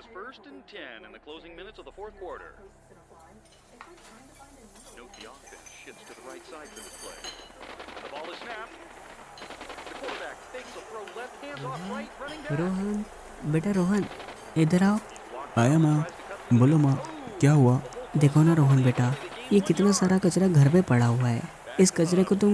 has first and 10 in the closing minutes of the fourth quarter. Note the offense shifts to the right side for this play. The ball is snapped. The quarterback fakes a throw left, hands off right, running down. Rohan, बेटा रोहन, इधर आओ। आया माँ। बोलो माँ, क्या हुआ? देखो ना रोहन बेटा, ये कितना सारा कचरा घर पे पड़ा हुआ है। इस कचरे को तुम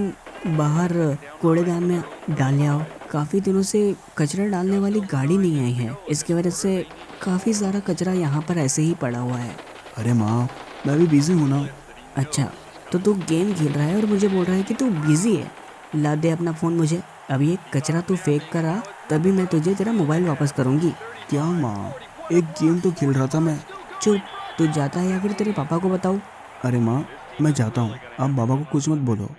बाहर कूड़ेदान में डाल आओ। काफ़ी दिनों से कचरा डालने वाली गाड़ी नहीं आई है, इसकी वजह से काफ़ी सारा कचरा यहाँ पर ऐसे ही पड़ा हुआ है। अरे माँ, मैं भी बिजी हूँ ना। अच्छा, तो तू गेम खेल रहा है और मुझे बोल रहा है कि तू बिजी है। ला दे अपना फ़ोन मुझे। अब ये कचरा तू फेंक कर आ, तभी मैं तुझे तेरा मोबाइल वापस करूँगी। क्या माँ, एक गेम तो खेल रहा था मैं। चुप, तू जाता है या फिर तेरे पापा को बताऊँ? अरे माँ, मैं जाता हूँ, आप बाबा को कुछ मत बोलो।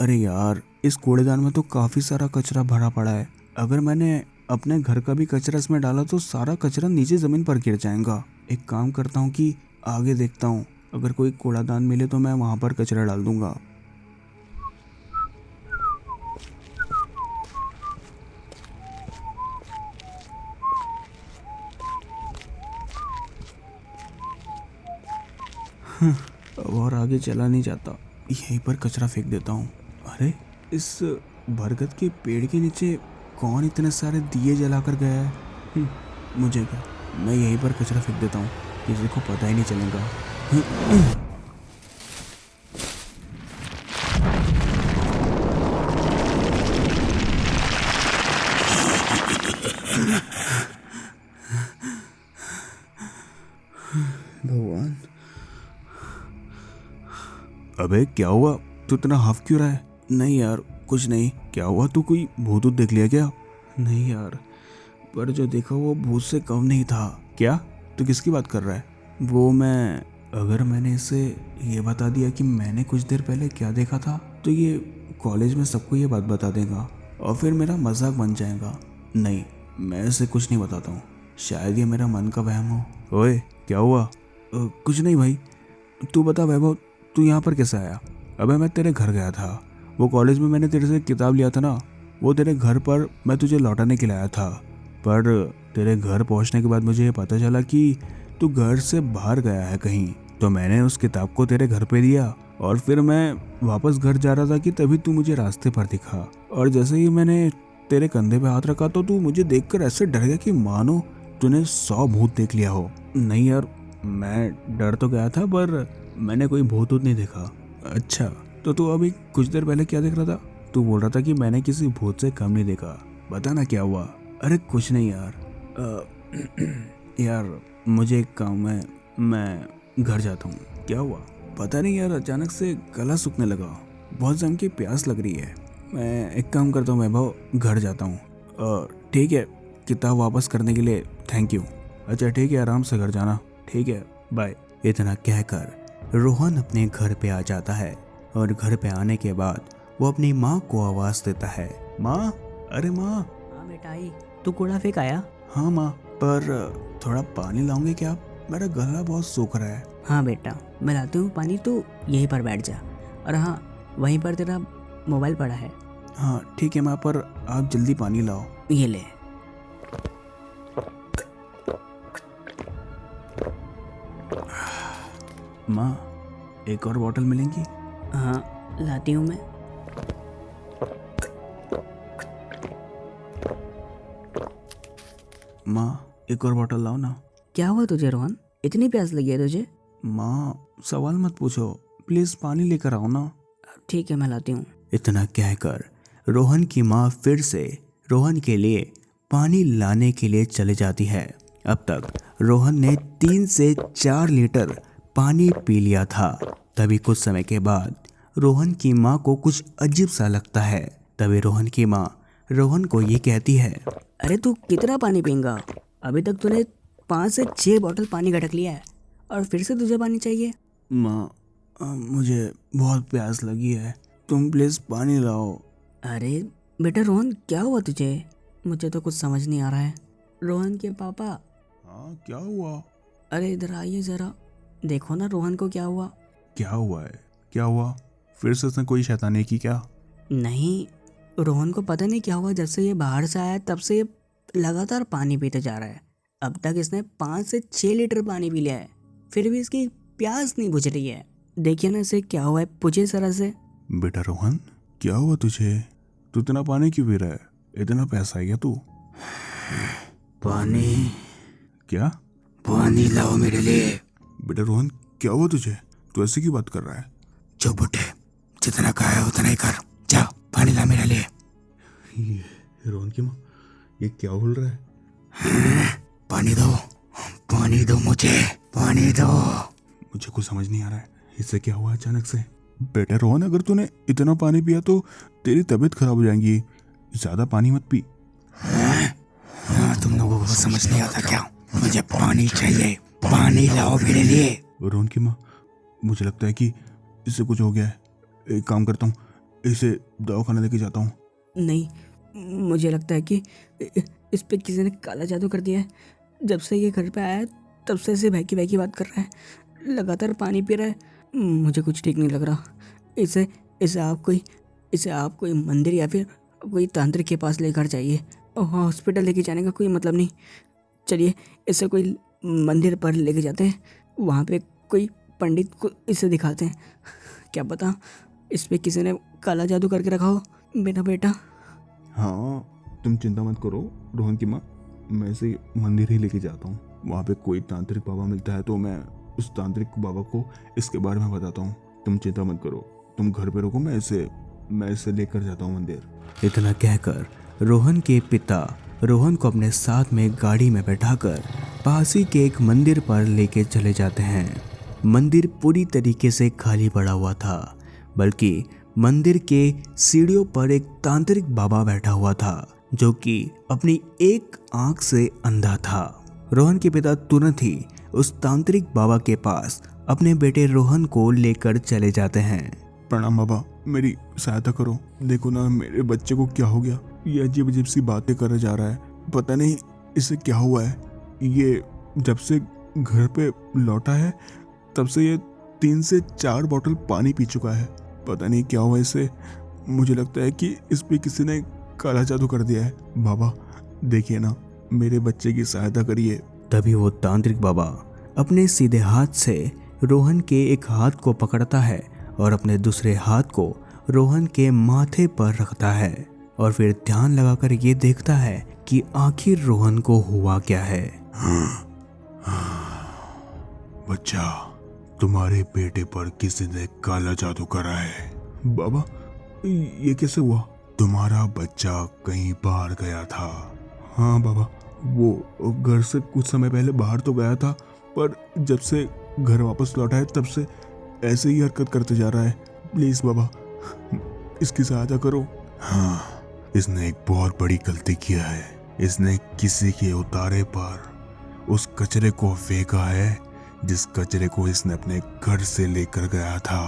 अरे यार, इस कूड़ेदान में तो काफ़ी सारा कचरा भरा पड़ा है। अगर मैंने अपने घर का भी कचरा इसमें डाला तो सारा कचरा नीचे ज़मीन पर गिर जाएगा। एक काम करता हूँ कि आगे देखता हूँ, अगर कोई कूड़ादान मिले तो मैं वहाँ पर कचरा डाल दूँगा। अब और आगे चला नहीं जाता, यहीं पर कचरा फेंक देता हूँ। अरे, इस बरगद के पेड़ के नीचे कौन इतने सारे दिए जलाकर गया है? मुझे क्या, मैं यहीं पर कचरा फेंक देता हूँ, किसी को पता ही नहीं चलेगा। भगवान। अबे क्या हुआ, तू इतना हाफ क्यों रहा है? नहीं यार, कुछ नहीं। क्या हुआ, तू कोई भूत देख लिया क्या? नहीं यार, पर जो देखा वो भूत से कम नहीं था। क्या, तू किसकी बात कर रहा है? वो मैं, अगर मैंने इसे ये बता दिया कि मैंने कुछ देर पहले क्या देखा था तो ये कॉलेज में सबको ये बात बता देगा और फिर मेरा मजाक बन जाएगा। नहीं, मैं इसे कुछ नहीं बताता हूँ, शायद ये मेरा मन का वहम हो। ओए, क्या हुआ? कुछ नहीं भाई, तू बता वैभव, तू यहाँ पर कैसे आया? अबे मैं तेरे घर गया था, वो कॉलेज में मैंने तेरे से किताब लिया था ना, वो तेरे घर पर मैं तुझे लौटाने के लिए आया था। पर तेरे घर पहुँचने के बाद मुझे ये पता चला कि तू घर से बाहर गया है कहीं, तो मैंने उस किताब को तेरे घर पे दिया और फिर मैं वापस घर जा रहा था कि तभी तू मुझे रास्ते पर दिखा। और जैसे ही मैंने तेरे कंधे पे हाथ रखा तो तू मुझे देखकर ऐसे डर गया कि मानो तूने 100 भूत देख लिया हो। नहीं यार, मैं डर तो गया था पर मैंने कोई भूत नहीं देखा। अच्छा, तो तू अभी कुछ देर पहले क्या देख रहा था? तू बोल रहा था कि मैंने किसी भूत से कम नहीं देखा, बता ना क्या हुआ? अरे कुछ नहीं यार, यार मुझे एक काम है, मैं घर जाता हूँ। क्या हुआ? पता नहीं यार, अचानक से गला सूखने लगा, बहुत जम की प्यास लग रही है। मैं एक काम करता हूँ वैभव, घर जाता हूँ। ठीक है, किताब वापस करने के लिए थैंक यू। अच्छा ठीक है, आराम से घर जाना। ठीक है, बाय। इतना कहकर रोहन अपने घर पे आ जाता है और घर पे आने के बाद वो अपनी माँ को आवाज़ देता है। माँ, अरे माँ। हाँ बेटा आई, तू कूड़ा फेंक आया? हाँ माँ, पर थोड़ा पानी लाओगे क्या? मेरा गला बहुत सूख रहा है। हाँ बेटा, मैं लाती हूँ पानी, तू यहीं पर बैठ जा। और हाँ, वहीं पर तेरा मोबाइल पड़ा है। हाँ ठीक है माँ, पर आप जल्दी पानी लाओ। ये ले। माँ, एक और बोतल मिलेंगी? हाँ लाती हूँ मैं। माँ, एक और बोतल लाओ ना। क्या हुआ तुझे रोहन, इतनी प्यास लगी है तुझे? माँ, सवाल मत पूछो, प्लीज पानी लेकर आओ ना। ठीक है, मैं लाती हूँ। इतना कहकर रोहन की माँ फिर से रोहन के लिए पानी लाने के लिए चली जाती है। अब तक रोहन ने 3 से 4 लीटर पानी पी लिया था। तभी कुछ समय के बाद रोहन की माँ को कुछ अजीब सा लगता है। तभी रोहन की माँ रोहन को ये कहती है, अरे तू कितना पानी पीएगा? अभी तक तूने 5 से 6 बोतल पानी गटक लिया है और फिर से तुझे पानी चाहिए? माँ, मुझे बहुत प्यास लगी है, तुम प्लीज पानी लाओ। अरे बेटा रोहन, क्या हुआ तुझे? मुझे तो कुछ समझ नहीं आ रहा है। रोहन के पापा, हाँ क्या हुआ? अरे इधर आइए ज़रा। देखो ना रोहन को क्या हुआ। क्या हुआ है? क्या हुआ? फिर से उसने कोई शैतानी की क्या? नहीं, रोहन को पता नहीं क्या हुआ, जब से ये बाहर से आया तब से ये लगातार पानी पीते जा रहा है। अब तक इसने 5 से 6 लीटर पानी पी लिया है, फिर भी इसकी प्यास नहीं बुझ रही है। देखिए ना इसे क्या हुआ है, पूछिए जरा से। बेटा रोहन, क्या हुआ तुझे? तू इतना पानी क्यों पी रहा है? इतना पैसा है क्या तू? पानी, क्या? पानी लाओ मेरे लिए। बेटा रोहन, क्या हुआ तुझे? तू ऐसे क्यों बात कर रहा है? चुप उठे, जितना कहा है उतना ही कर। जा पानी ला मेरे लिए। ये रोहन की माँ, ये क्या बोल रहा है? पानी दो, पानी दो मुझे, पानी दो। मुझे कुछ समझ नहीं आ रहा है, इससे क्या हुआ अचानक से? बेटा रोहन, अगर तूने इतना पानी पिया तो तेरी तबीयत खराब हो जाएगी। ज्यादा पानी मत पी। हाँ, तुम लोगों को समझ नहीं आता क्या? मुझे पानी चाहिए, पानी लाओ मेरे लिए। रोहन की माँ, मुझे लगता है कि इससे कुछ हो गया है। एक काम करता हूँ, इसे दवाखाना लेके जाता हूँ। नहीं, मुझे लगता है कि इस पे किसी ने काला जादू कर दिया है। जब से ये घर पे आया है तब से इसे बहकी बहकी बात कर रहा है, लगातार पानी पी रहा है। मुझे कुछ ठीक नहीं लग रहा। इसे इसे आप कोई मंदिर या फिर कोई तांत्रिक के पास लेकर जाइए। हॉस्पिटल लेके जाने का कोई मतलब नहीं। चलिए इसे कोई मंदिर पर लेके जाते हैं, वहाँ पे कोई पंडित को इसे दिखाते हैं। क्या पता इस पे किसी ने काला जादू करके रखा हो। मेरा बेटा। हाँ, तुम चिंता मत करो रोहन की माँ, मैं इसे मंदिर ही लेके जाता हूँ। वहाँ पे कोई तांत्रिक बाबा मिलता है तो मैं उस तांत्रिक बाबा को इसके बारे में बताता हूँ। तुम चिंता मत करो, तुम घर पे रुको, मैं इसे लेकर जाता हूँ मंदिर। इतना कहकर रोहन के पिता रोहन को अपने साथ में गाड़ी में बैठाकर पास ही के एक मंदिर पर लेके चले जाते हैं। मंदिर पूरी तरीके से खाली पड़ा हुआ था, बल्कि मंदिर के सीढ़ियों पर एक तांत्रिक बाबा बैठा हुआ था जो कि अपनी एक आंख से अंधा था। रोहन के पिता तुरंत ही उस तांत्रिक बाबा के पास अपने बेटे रोहन को लेकर चले जाते हैं। प्रणाम बाबा, मेरी सहायता करो। देखो ना मेरे बच्चे को क्या हो गया, ये अजीब अजीब सी बातें करे जा रहा है, पता नहीं इसे क्या हुआ है। ये जब से घर पे लौटा है तब से ये 3 से 4 बोतल पानी पी चुका है, पता नहीं क्या हुआ इसे। मुझे लगता है कि इस पे किसी ने काला जादू कर दिया है। बाबा देखिए ना, मेरे बच्चे की सहायता करिए। तभी वो तांत्रिक बाबा अपने सीधे हाथ से रोहन के एक हाथ को पकड़ता है और अपने दूसरे हाथ को रोहन के माथे पर रखता है और फिर ध्यान लगाकर ये देखता है कि आखिर रोहन को हुआ क्या है। बच्चा, तुम्हारे बेटे पर किसी ने काला जादू करा है। बाबा ये कैसे हुआ? तुम्हारा बच्चा कहीं बाहर गया था। हाँ बाबा, वो घर से कुछ समय पहले बाहर तो गया था, पर जब से घर वापस लौटा है तब से ऐसे ही हरकत करते जा रहा है। प्लीज बाबा इसकी सहायता करो। हाँ, इसने एक बहुत बड़ी गलती किया है। इसने किसी के उतारे पर उस कचरे को फेंका है जिस कचरे को इसने अपने घर से लेकर गया था।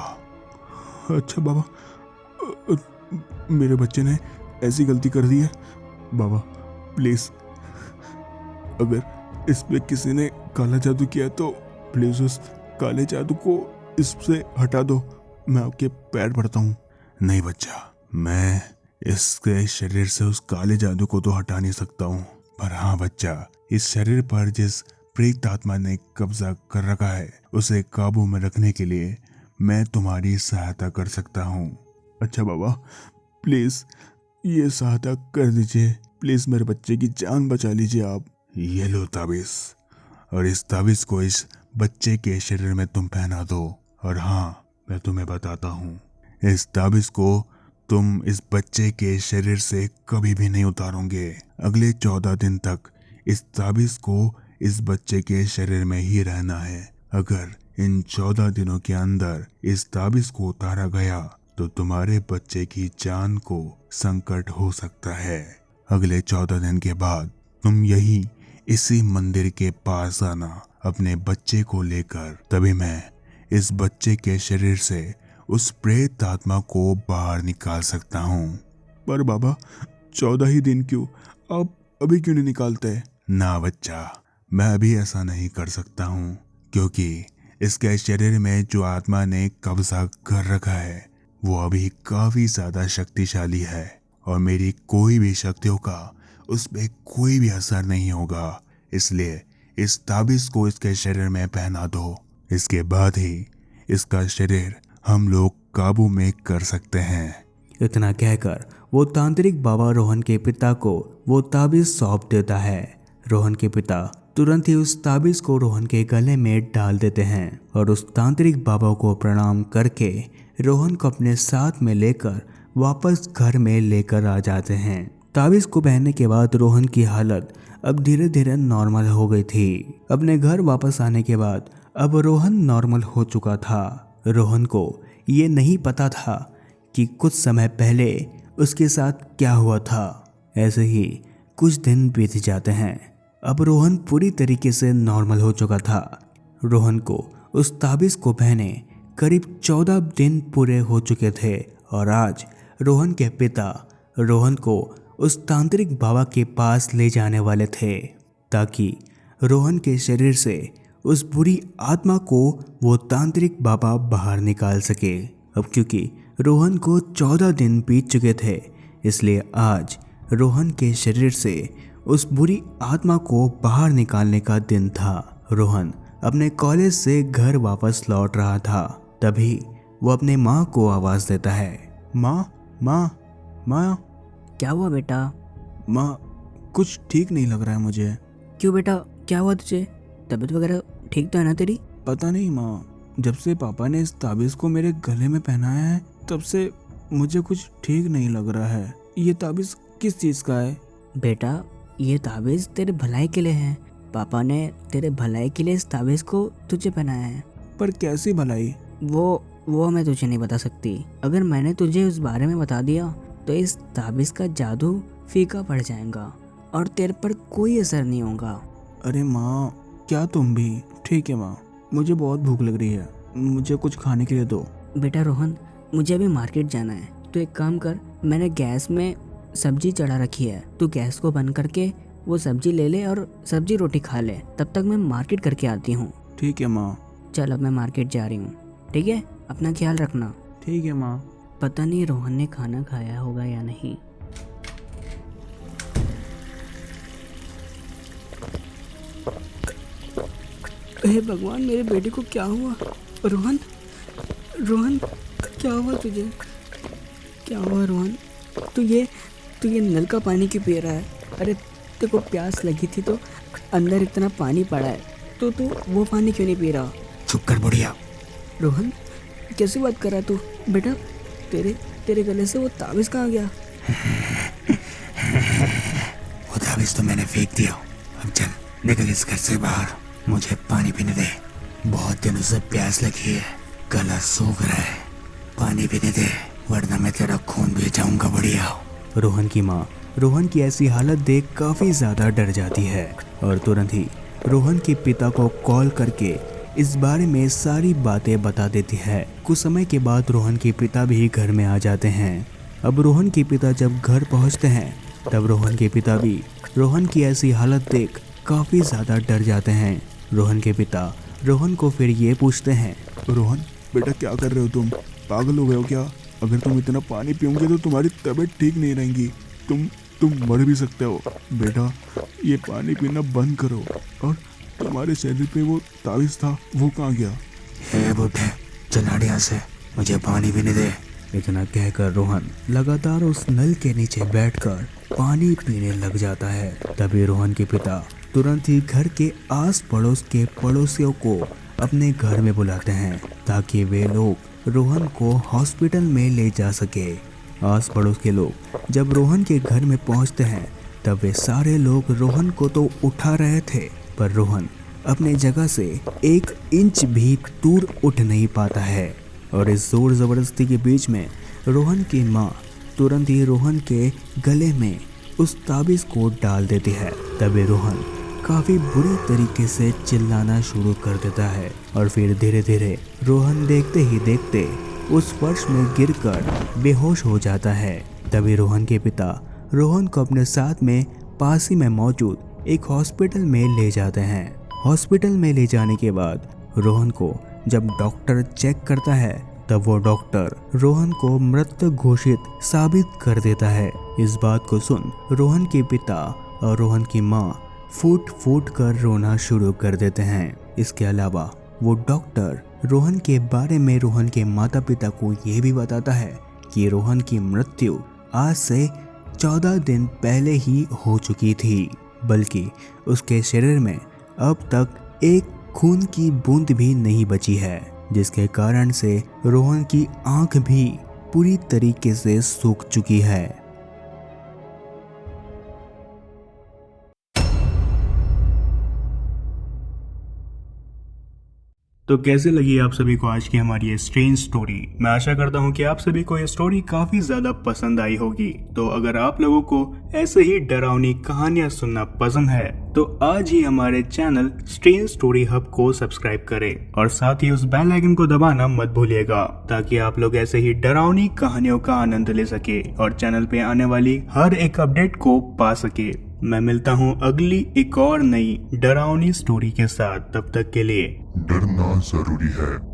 अच्छा बाबा, मेरे बच्चे ने ऐसी गलती कर दी है। बाबा प्लीज, अगर इस पे किसी ने काला जादू किया तो प्लीज उस काले जादू को इससे हटा दो। मैं आपके पैर पड़ता हूँ। नहीं बच्चा, मैं इसके शरीर से उस काले जादू को तो हटा नहीं सकता हूँ, पर हाँ बच्चा, इस शरीर पर जिस प्रेत आत्मा ने कब्जा कर रखा है उसे काबू में रखने के लिए मैं तुम्हारी सहायता कर सकता हूँ। अच्छा बाबा, प्लीज ये सहायता कर दीजिए। प्लीज मेरे बच्चे की जान बचा लीजिए आप। ये लो ताबीज, और इस ताबीज को इस बच्चे के शरीर में तुम पहना दो। और हाँ, मैं तुम्हें बताता हूँ, इस ताबीज को तुम इस बच्चे के शरीर से कभी भी नहीं उतारोगे। अगले 14 दिन तक इस ताबीज को इस बच्चे के शरीर में ही रहना है। अगर इन 14 दिनों के अंदर इस ताबीज को उतारा गया तो तुम्हारे बच्चे की जान को संकट हो सकता है। अगले 14 दिन के बाद तुम यही इसी मंदिर के पास आना अपने बच्चे को लेकर, तभी मैं इस बच्चे के शरीर से उस प्रेत आत्मा को बाहर निकाल सकता हूँ। पर बाबा 14 ही दिन क्यों? आप अभी क्यों नहीं निकालते? ना बच्चा, मैं अभी ऐसा नहीं कर सकता हूँ, क्योंकि इसके शरीर में जो आत्मा ने कब्जा कर रखा है वो अभी काफी ज्यादा शक्तिशाली है और मेरी कोई भी शक्तियों का उस पे कोई भी असर नहीं होगा। इसलिए इस ताबीज को इसके शरीर में पहना दो। इसके बाद ही इसका शरीर हम लोग काबू में कर सकते हैं। इतना कहकर वो तांत्रिक बाबा रोहन के पिता को वो ताबीज सौंप देता है। रोहन के पिता तुरंत ही उस ताबीज को रोहन के गले में डाल देते हैं और उस तांत्रिक बाबा को प्रणाम करके रोहन को अपने साथ में लेकर वापस घर में लेकर आ जाते हैं। ताबीज को पहनने के बाद रोहन की हालत अब धीरे धीरे नॉर्मल हो गई थी। अपने घर वापस आने के बाद अब रोहन नॉर्मल हो चुका था। रोहन को ये नहीं पता था कि कुछ समय पहले उसके साथ क्या हुआ था। ऐसे ही कुछ दिन बीत जाते हैं। अब रोहन पूरी तरीके से नॉर्मल हो चुका था। रोहन को उस ताबीज को पहने करीब 14 दिन पूरे हो चुके थे और आज रोहन के पिता रोहन को उस तांत्रिक बाबा के पास ले जाने वाले थे ताकि रोहन के शरीर से उस बुरी आत्मा को वो तांत्रिक बाबा बाहर निकाल सके। अब क्योंकि रोहन को 14 दिन बीत चुके थे, इसलिए आज रोहन के शरीर से उस बुरी आत्मा को बाहर निकालने का दिन था। रोहन अपने कॉलेज से घर वापस लौट रहा था, तभी वो अपने माँ को आवाज़ देता है। माँ माँ माँ। क्या हुआ बेटा? माँ, कुछ ठीक नहीं लग रहा है मुझे। क्यों बेटा, क्या हुआ तुझे? तबीयत वगैरह ठीक तो है ना तेरी? पता नहीं माँ, जब से पापा ने इस ताबीज़ को मेरे गले में पहनाया है तब से मुझे कुछ ठीक नहीं लग रहा है। ये ताबीज़ किस चीज़ का है? बेटा, ये ताबीज़ तेरे भलाई के लिए है। पापा ने तेरे भलाई के लिए इस ताबीज़ को तुझे पहनाया है। पर कैसी भलाई? वो मैं तुझे नहीं बता सकती। अगर मैंने तुझे उस बारे में बता दिया तो इस ताबीज़ का जादू फीका पड़ जाएगा और तेरे पर कोई असर नहीं होगा। अरे माँ, क्या तुम भी? ठीक है माँ, मुझे बहुत भूख लग रही है, मुझे कुछ खाने के लिए दो। बेटा रोहन, मुझे अभी मार्केट जाना है। तो एक काम कर, मैंने गैस में सब्जी चढ़ा रखी है, तू गैस को बंद करके वो सब्जी ले ले और सब्जी रोटी खा ले। तब तक मैं मार्केट करके आती हूँ। ठीक है माँ। चल, अब मैं मार्केट जा रही हूँ। ठीक है, अपना ख्याल रखना। ठीक है माँ। पता नहीं रोहन ने खाना खाया होगा या नहीं। हे भगवान, मेरे बेटे को क्या हुआ? रोहन, रोहन, क्या हुआ तुझे? क्या हुआ रोहन? तू ये नल का पानी क्यों पी रहा है? अरे तेरे को प्यास लगी थी तो अंदर इतना पानी पड़ा है, तो तू वो पानी क्यों नहीं पी रहा? चुप कर बुढ़िया। रोहन, कैसी बात कर रहा है तू? बेटा, तेरे गले से वो ताबीज़ कहाँ गया? वो ताबीज़ तो मैंने फेंक दिया। अब चल निकल इस घर से बाहर, मुझे पानी पीने दे। बहुत दिनों से प्यास लगी है, गला सूख रहा है, पानी पीने दे वरना मैं तेरा खून भी जाऊंगा। बढ़िया। रोहन की माँ रोहन की ऐसी हालत देख काफ़ी ज़्यादा डर जाती है और तुरंत ही रोहन के पिता को कॉल करके इस बारे में सारी बातें बता देती है। कुछ समय के बाद रोहन के पिता भी घर में आ जाते हैं। अब रोहन के पिता जब घर पहुंचते हैं तब रोहन के पिता भी रोहन की ऐसी हालत देख काफ़ी ज़्यादा डर जाते हैं। रोहन के पिता रोहन को फिर ये पूछते हैं, रोहन बेटा क्या कर रहे हो तुम? पागल हो गए हो क्या? अगर तुम इतना पानी पियोगे तो तुम्हारी तबीयत ठीक नहीं रहेगी, तुम मर भी सकते हो। बेटा ये पानी पीना बंद करो। और तुम्हारे शरीर पे वो ताबीज़ था, वो कहाँ गया? हे बुढ़े, चल हट यहाँ से, मुझे पानी पीने दे। इतना कहकर रोहन लगातार उस नल के नीचे बैठकर पानी पीने लग जाता है। तभी रोहन के पिता तुरंत ही घर के आस पड़ोस के पड़ोसियों को अपने घर में बुलाते हैं ताकि वे लोग रोहन को हॉस्पिटल में ले जा सके। आस पड़ोस के लोग जब रोहन के घर में पहुंचते हैं तब वे सारे लोग रोहन को तो उठा रहे थे, पर रोहन अपने जगह से 1 इंच भी दूर उठ नहीं पाता है। और इस जोर ज़बरदस्ती के बीच में रोहन की माँ तुरंत ही रोहन के गले में उस ताबीज़ को डाल देती है। तभी रोहन काफ़ी बुरी तरीके से चिल्लाना शुरू कर देता है और फिर धीरे धीरे रोहन देखते ही देखते उस फर्श में गिरकर बेहोश हो जाता है। तभी रोहन के पिता रोहन को अपने साथ में पास ही में मौजूद एक हॉस्पिटल में ले जाते हैं। हॉस्पिटल में ले जाने के बाद रोहन को जब डॉक्टर चेक करता है तब वो डॉक्टर रोहन को मृत घोषित साबित कर देता है। इस बात को सुन रोहन के पिता और रोहन की माँ फूट फूट कर रोना शुरू कर देते हैं। इसके अलावा वो डॉक्टर रोहन के बारे में रोहन के माता पिता को ये भी बताता है कि रोहन की मृत्यु आज से 14 दिन पहले ही हो चुकी थी, बल्कि उसके शरीर में अब तक एक खून की बूंद भी नहीं बची है, जिसके कारण से रोहन की आंख भी पूरी तरीके से सूख चुकी है। तो कैसे लगी आप सभी को आज की हमारी ये स्ट्रेंज स्टोरी। मैं आशा करता हूँ कि आप सभी को ये स्टोरी काफी ज्यादा पसंद आई होगी। तो अगर आप लोगों को ऐसे ही डरावनी कहानियां सुनना पसंद है तो आज ही हमारे चैनल स्ट्रेंज स्टोरी हब को सब्सक्राइब करें और साथ ही उस बेल आइकन को दबाना मत भूलिएगा, ताकि आप लोग ऐसे ही डरावनी कहानियों का आनंद ले सके और चैनल पे आने वाली हर एक अपडेट को पा सके। मैं मिलता हूँ अगली एक और नई डरावनी स्टोरी के साथ। तब तक के लिए डरना जरूरी है।